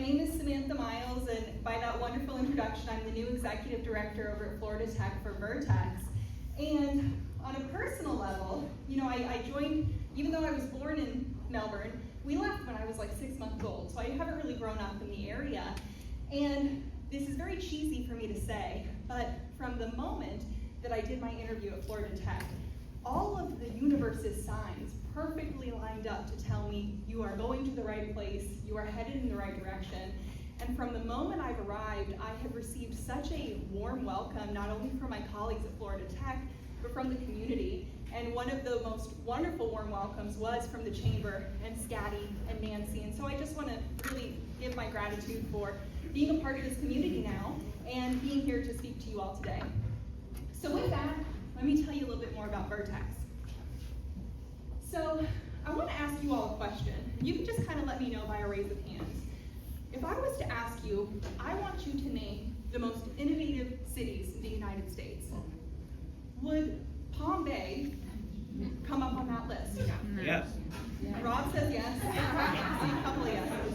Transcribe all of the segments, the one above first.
name is Samantha Miles, and by that wonderful introduction, I'm the new executive director over at Florida Tech for Vertex. And on a personal level, I joined, even though I was born in Melbourne, we left when I was like 6 months old, so I haven't really grown up in the area. And this is very cheesy for me to say, but from the moment that I did my interview at Florida Tech, all of the universe's signs perfectly lined up to tell me you are going to the right place, you are headed in the right direction. And from the moment I've arrived, I have received such a warm welcome, not only from my colleagues at Florida Tech, but from the community. And one of the most wonderful warm welcomes was from the Chamber and Scotty and Nancy. And so I just want to really give my gratitude for being a part of this community now and being here to speak to you all today. So with that, let me tell you a little bit more about Vertex. So I want to ask you all a question. You can just kind of let me know by a raise of hands. If I was to ask you, I want you to name the most innovative cities in the United States, would Palm Bay come up on that list? Yes. Rob says yes. I see a couple of yeses.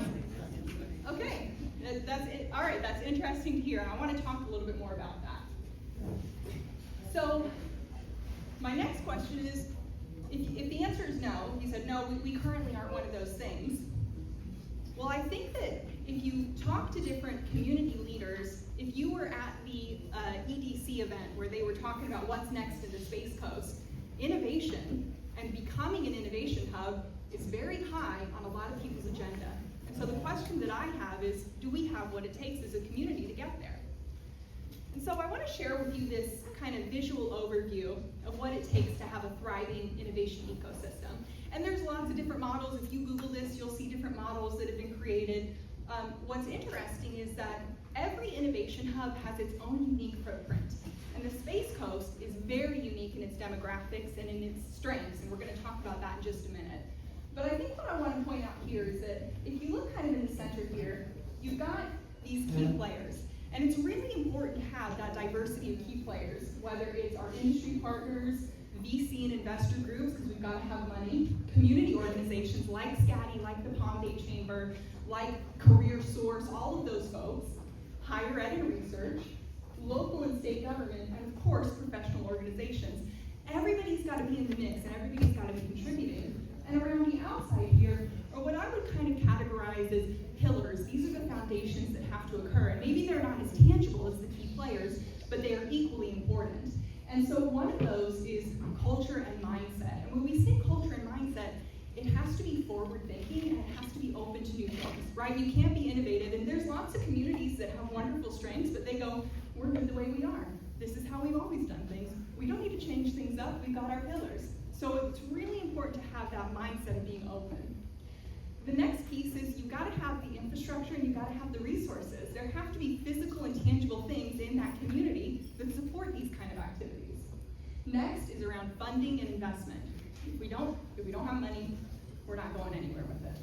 Okay, that's it. All right, that's interesting to hear, and I want to talk a little bit more about that. So my next question is, if the answer is no, you said no, we currently aren't one of those things. Well, I think that if you talk to different community leaders, if you were at the EDC event where they were talking about what's next in the Space Coast, innovation and becoming an innovation hub is very high on a lot of people's agenda. And so the question that I have is, do we have what it takes as a community to get there? And so I want to share with you this kind of visual overview of what it takes to have a thriving innovation ecosystem. And there's lots of different models. If you Google this, you'll see different models that have been created. What's interesting is that every innovation hub has its own unique footprint. And the Space Coast is very unique in its demographics and in its strengths, and we're going to talk about that in just a minute. But I think what I want to point out here is that if you look kind of in the center here, you've got these key players. And it's really important to have that diversity of key players, whether it's our industry partners, VC and investor groups, because we've got to have money, community organizations like Scotty, like the Palm Bay Chamber, like Career Source, all of those folks, higher ed and research, local and state government, and of course, professional organizations. Everybody's got to be in the mix, and everybody's got to be contributing. And around the outside here are what I would kind of categorize as pillars. These are the foundations that have to occur. And maybe they're not as tangible as the key players, but they are equally important. And so one of those is culture and mindset. And when we say culture and mindset, it has to be forward-thinking and it has to be open to new things, right? You can't be innovative. And there's lots of communities that have wonderful strengths, but they go, we're good the way we are. This is how we've always done things. We don't need to change things up. We've got our pillars. So it's really important to have that mindset of being open. The next piece is you've got to have the infrastructure and you've got to have the resources. There have to be physical and tangible things in that community that support these kind of activities. Next is around funding and investment. If we don't have money, we're not going anywhere with it.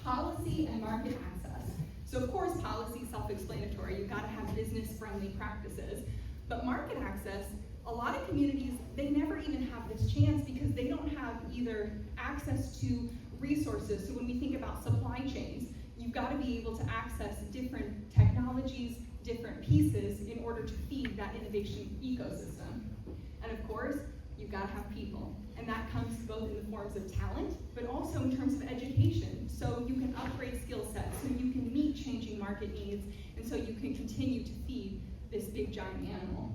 Policy and market access. So of course, policy is self-explanatory. You've got to have business-friendly practices. But market access, a lot of communities, they never even have this chance because they don't have either access to resources. So when we think about supply chains, you've got to be able to access different technologies, different pieces in order to feed that innovation ecosystem. And of course, you've got to have people. And that comes both in the forms of talent, but also in terms of education. So you can upgrade skill sets, so you can meet changing market needs, and so you can continue to feed this big giant animal.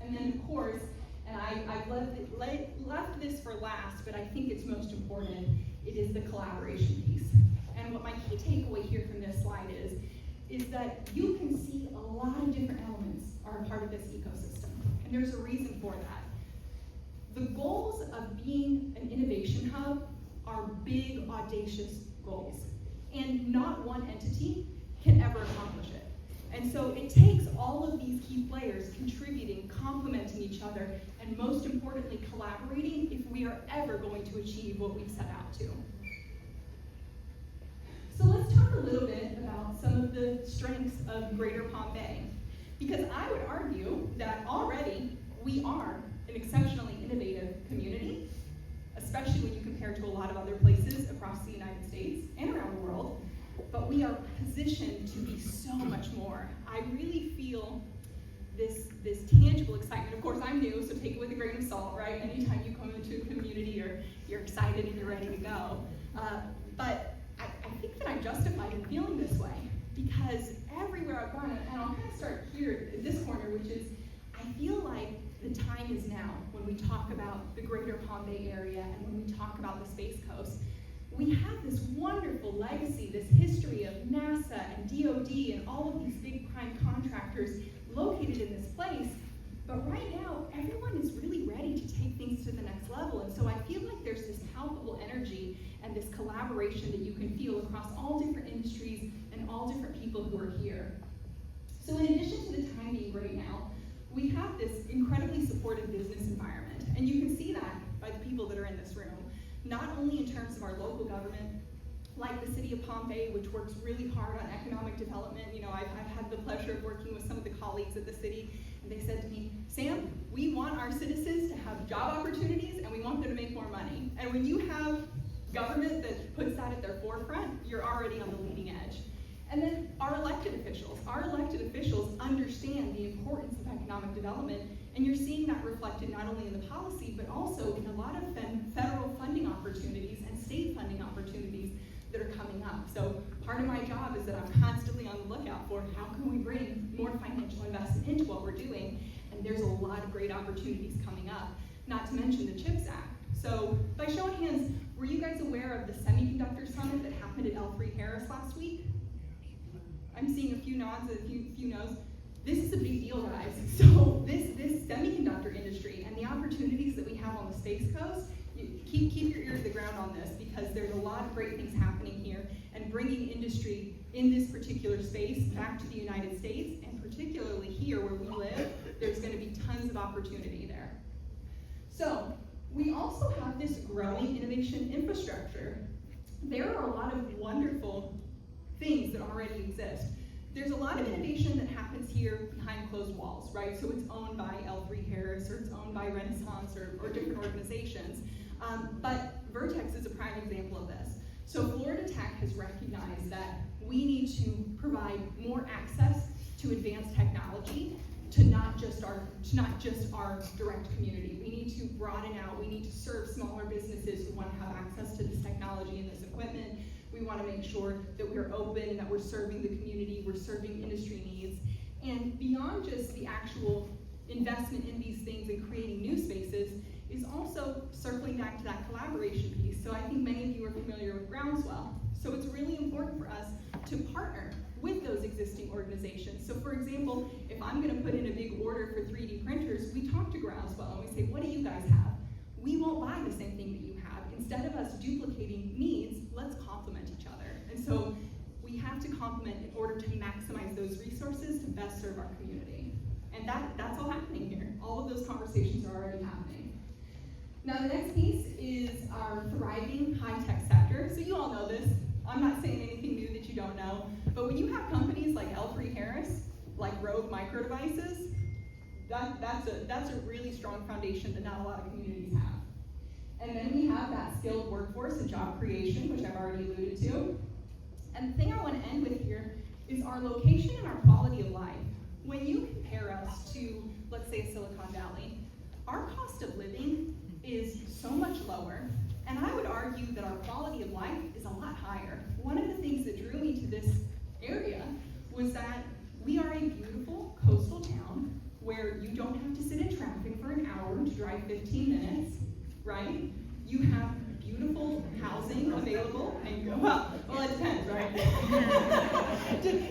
And then of course, and I've left this for last, but I think it's most important, it is the collaboration piece. And what my key takeaway here from this slide is that you can see a lot of different elements are a part of this ecosystem. And there's a reason for that. The goals of being an innovation hub are big, audacious goals. And not one entity can ever accomplish it. And so it takes all of these key players contributing, complementing each other, and most importantly, collaborating if we are ever going to achieve what we've set out to. So let's talk a little bit about some of the strengths of Greater Palm Bay. Because I would argue that already we are an exceptionally innovative community, especially when you compare to a lot of other places across the United States and around the world. but we are positioned to be so much more. I really feel this tangible excitement. Of course, I'm new, so take it with a grain of salt, right? Anytime you come into a community, you're excited and you're ready to go. But I think that I'm justified in feeling this way, because everywhere I've gone, and I'll kind of start here at this corner, which is, I feel like the time is now when we talk about the greater Palm Bay area and when we talk about the Space Coast. We have this wonderful legacy, this history of NASA and DoD and all of these big prime contractors located in this place, but right now, everyone is really ready to take things to the next level, and so I feel like there's this palpable energy and this collaboration that you can feel across all different industries and all different people who are here. So in addition to the time being great now, we have this incredibly supportive business environment, and you can see that by the people that are in this room, not only in terms of our local government, like the city of Palm Bay, which works really hard on economic development. You know, I've had the pleasure of working with some of the colleagues at the city, and they said to me, Sam, we want our citizens to have job opportunities and we want them to make more money. And when you have government that puts that at their forefront, you're already on the leading edge. And then our elected officials understand the importance of economic development, and you're seeing that reflected not only in the policy, but also in a lot of federal funding opportunities and state funding opportunities that are coming up. So part of my job is that I'm constantly on the lookout for how can we bring more financial investment into what we're doing, and there's a lot of great opportunities coming up, not to mention the CHIPS Act. So by show of hands, were you guys aware of the semiconductor summit that happened at L3 Harris last week? I'm seeing a few nods and a few no's. This is a big deal, guys. So this semiconductor industry and the opportunities that we have on the Space Coast, keep your ear to the ground on this, because there's a lot of great things happening here, and bringing industry in this particular space back to the United States, and particularly here where we live, there's going to be tons of opportunity there. So we also have this growing innovation infrastructure. There are a lot of wonderful things that already exist. There's a lot of innovation that happens here behind closed walls, right? So it's owned by L3 Harris, or it's owned by Renaissance, or different organizations. But Vertex is a prime example of this. So Florida Tech has recognized that we need to provide more access to advanced technology to not just our direct community. We need to broaden out. We need to serve smaller businesses who want to have access to this technology and this equipment. We want to make sure that we're open and that we're serving the community, we're serving industry needs. And beyond just the actual investment in these things and creating new spaces is also circling back to that collaboration piece. So I think many of you are familiar with Groundswell. So it's really important for us to partner with those existing organizations. So for example, if I'm going to put in a big order for 3D printers, we talk to Groundswell and we say, what do you guys have? We won't buy the same thing that you have. Instead of us duplicating needs, let's complement each other. And so we have to complement in order to maximize those resources to best serve our community. And that's all happening here. All of those conversations are already happening. Now the next piece is our thriving high-tech sector. So you all know this. I'm not saying anything new that you don't know. But when you have companies like L3 Harris, like Rogue Micro Devices, that's a really strong foundation that not a lot of communities have. And then we have that skilled workforce and job creation, which I've already alluded to. And the thing I want to end with here is our location and our quality of life. When you compare us to, let's say, Silicon Valley, our cost of living is so much lower, and I would argue that our quality of life is a lot higher. One of the things that drew me to this area was that we are a beautiful coastal town where you don't have to sit in traffic for an hour to drive 15 minutes, right? You have beautiful housing available, and well, it depends, right?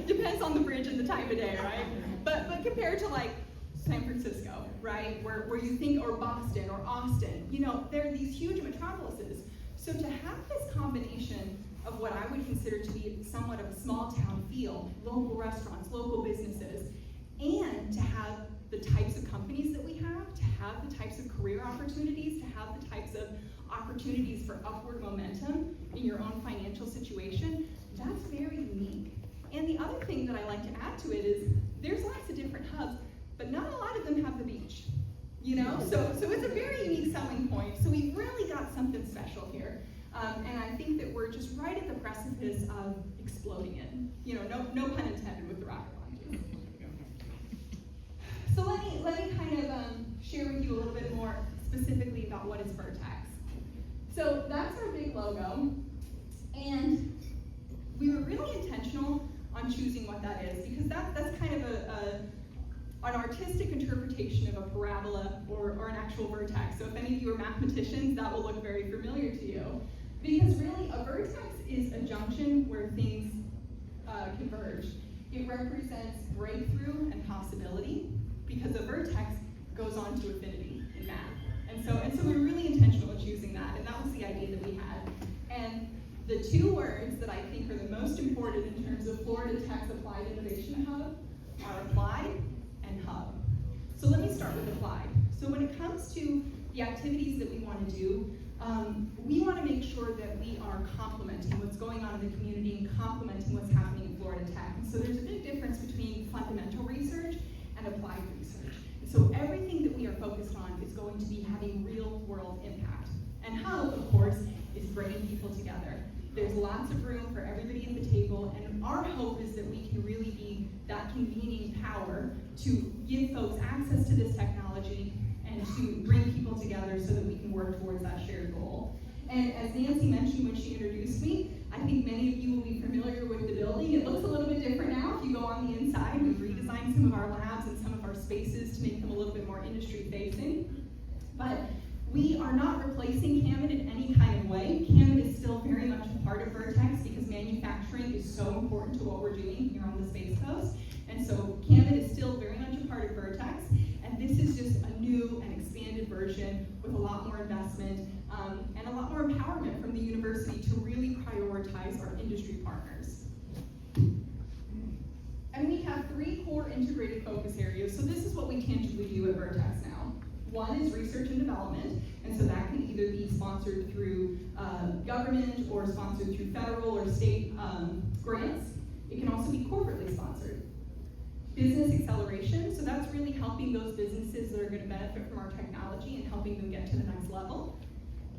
Depends on the bridge and the time of day, right? But compared to like San Francisco, right, where you think, or Boston or Austin, you know, there are these huge metropolises. So to have this combination of what I would consider to be somewhat of a small town feel, local restaurants, local businesses, and to have the types of companies that we have, to have the types of career opportunities, to have the types of opportunities for upward momentum in your own financial situation, that's very unique. And the other thing that I like to add to it is there's lots of different hubs, but not a lot of them have the beach, you know? So it's a very unique selling point. So we've really got something special here. And I think that we're just right at the precipice of exploding it. You know, no pun intended with the rocket launches. So let me kind of share with you a little bit more specifically about what is Vertex. So that's our big logo, and we were really intentional on choosing what that is, because that's kind of an artistic interpretation of a parabola or an actual vertex. So if any of you are mathematicians, that will look very familiar to you. Because really, a vertex is a junction where things converge. It represents breakthrough and possibility, because a vertex goes on to infinity in math. And so we were really intentional in choosing that, and that was the idea that we had. And the two words that I think are the most important in terms of Florida Tech's Applied Innovation Hub are applied and hub. So let me start with applied. So when it comes to the activities that we want to do, we want to make sure that we are complementing what's going on in the community and complementing what's happening in Florida Tech. And so there's a big difference between fundamental research and applied research. And so everything that we are focused on is going to be having real world impact. And hub, of course, is bringing people together. There's lots of room for everybody at the table, and our hope is that we can really be that convening power to give folks access to this technology and to bring people together so that we can work towards that shared goal. And as Nancy mentioned when she introduced me, I think many of you will be familiar with the building. It looks a little bit different now if you go on the inside. We've redesigned some of our labs and some of our spaces to make them a little bit more industry facing. But we are not replacing CAMID in any kind of way. CAMID is still very much a part of Vertex because manufacturing is so important to what we're doing here on the Space Coast. And so CAMID is still very much a part of Vertex. And this is just a new and expanded version with a lot more investment and a lot more empowerment from the university to really prioritize our industry partners. And we have 3 core integrated focus areas. So this is what we tangibly do at Vertex now. One is research and development, and so that can either be sponsored through government or sponsored through federal or state grants. It can also be corporately sponsored. Business acceleration, so that's really helping those businesses that are going to benefit from our technology and helping them get to the next level.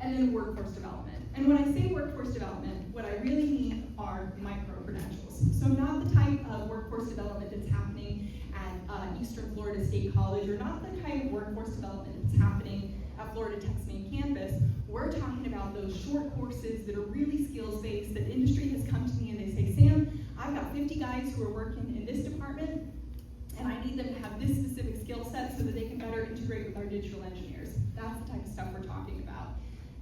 And then workforce development. And when I say workforce development, what I really mean are micro-credentials. So not the type of workforce development that's happening at Eastern Florida State College, or not the kind of workforce development that's happening at Florida Tech's main campus. We're talking about those short courses that are really skills-based, that industry has come to me and they say, Sam, I've got 50 guys who are working in this department, and I need them to have this specific skill set so that they can better integrate with our digital engineers. That's the type of stuff we're talking about.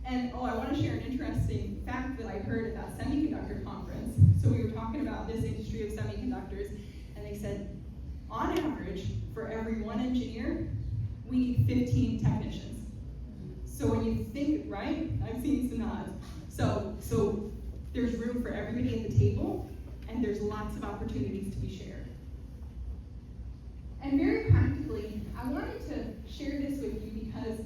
And I want to share an interesting fact that I heard at that semiconductor conference. So we were talking about this industry of semiconductors, and they said, on average, for every 1 engineer, we need 15 technicians. So when you think, right? I've seen some nods. So there's room for everybody at the table, and there's lots of opportunities to be shared. And very practically, I wanted to share this with you because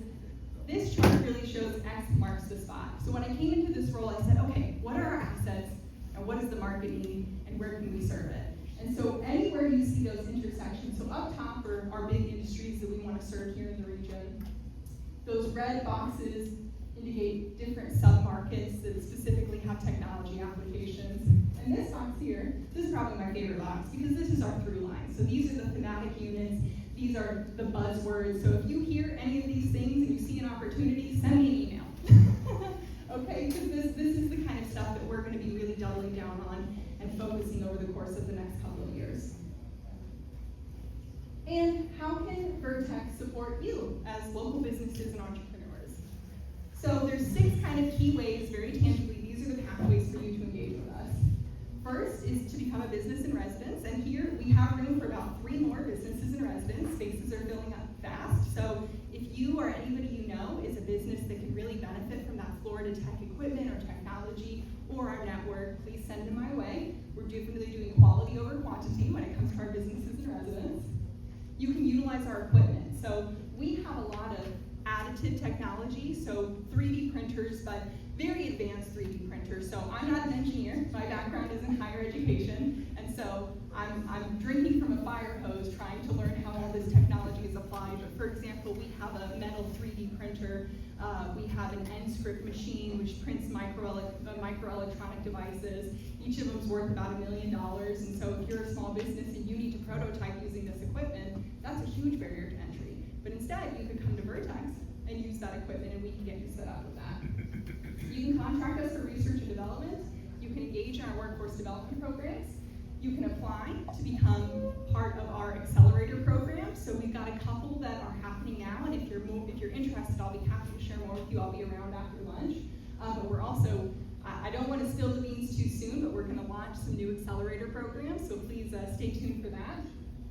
this chart really shows X marks the spot. So when I came into this role, I said, okay, what are our assets, and what does the market need, and where can we serve it? And so anywhere you see those intersections, so up top are our big industries that we want to serve here in the region. Those red boxes indicate different sub-markets that specifically have technology applications. And this box here, this is probably my favorite box because this is our through line. So these are the thematic units, these are the buzzwords. So if you hear any of these things and you see an opportunity, send me an email. Okay, because this is the kind of stuff that we're going to be really doubling down on and focusing over the course of the next couple of years. And how can Vertex support you as local businesses and entrepreneurs? So there's 6 kind of key ways, very tangibly, these are the pathways for you to engage with us. First is to become a business in residence, and here we have room for about 3 more businesses in residence. Spaces are filling up fast, so if you or anybody you know is a business that can really benefit from that Florida Tech equipment or technology or our network, please send them my way. We're definitely doing quality over quantity when it comes to our businesses in residence. You can utilize our equipment. So we have a lot of additive patented technology, so 3D printers, but very advanced 3D printers. So I'm not an engineer, my background is in higher education, and so I'm drinking from a fire hose trying to learn how all this technology is applied. But for example, we have a metal 3D printer, we have an N-script machine which prints microelectronic devices. Each of them is worth about $1 million, and so if you're a small business and you need to prototype using this equipment, that's a huge barrier to entry. But instead, you could come to Vertex and use that equipment, and we can get you set up with that. You can contract us for research and development. You can engage in our workforce development programs. You can apply to become part of our accelerator program. So we've got a couple that are happening now, and if you're interested, I'll be happy to share more with you. I'll be around after lunch. But we're also, I don't want to spill the beans too soon, but we're going to launch some new accelerator programs, so please stay tuned for that.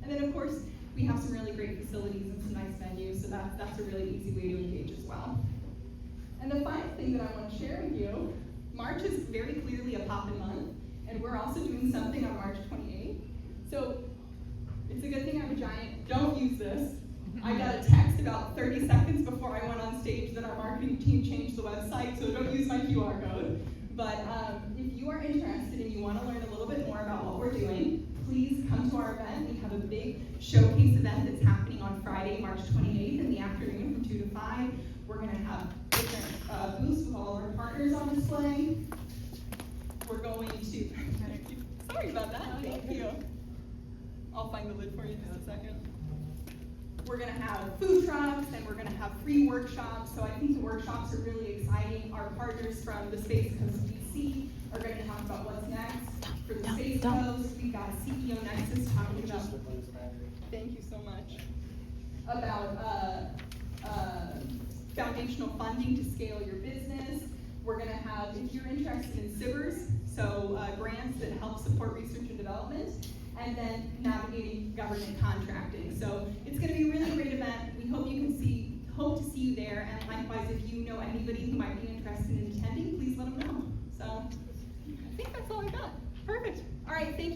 And then of course, we have some really great facilities and some nice venues, so that's a really easy way to engage as well. And the final thing that I want to share with you, March is very clearly a poppin' month, and we're also doing something on March 28th. So it's a good thing I'm a giant. Don't use this. I got a text about 30 seconds before I went on stage that our marketing team changed the website, so don't use my QR code. But if you are interested and you want to learn a little bit more about what we're doing, please come to our event. We have a big showcase event that's happening on Friday, March 28th in the afternoon from 2 to 5. We're going to have different booths with all of our partners on display. We're going to, sorry about that, thank you. I'll find the lid for you in just a second. We're going to have food trucks, and we're going to have free workshops. So I think the workshops are really exciting. Our partners from the Space Coast DC are going to talk about what's next for the Space Coast. We've got CEO Nexus talking about, thank you so much, about foundational funding to scale your business. We're going to have, if you're interested in SIBRs, so grants that help support research and development, and then navigating government contracting. So it's going to be a really great event. We hope to see you there, and likewise, if you know anybody who might be interested in attending, please let them know. So I think that's all I got. Perfect. All right, thank you.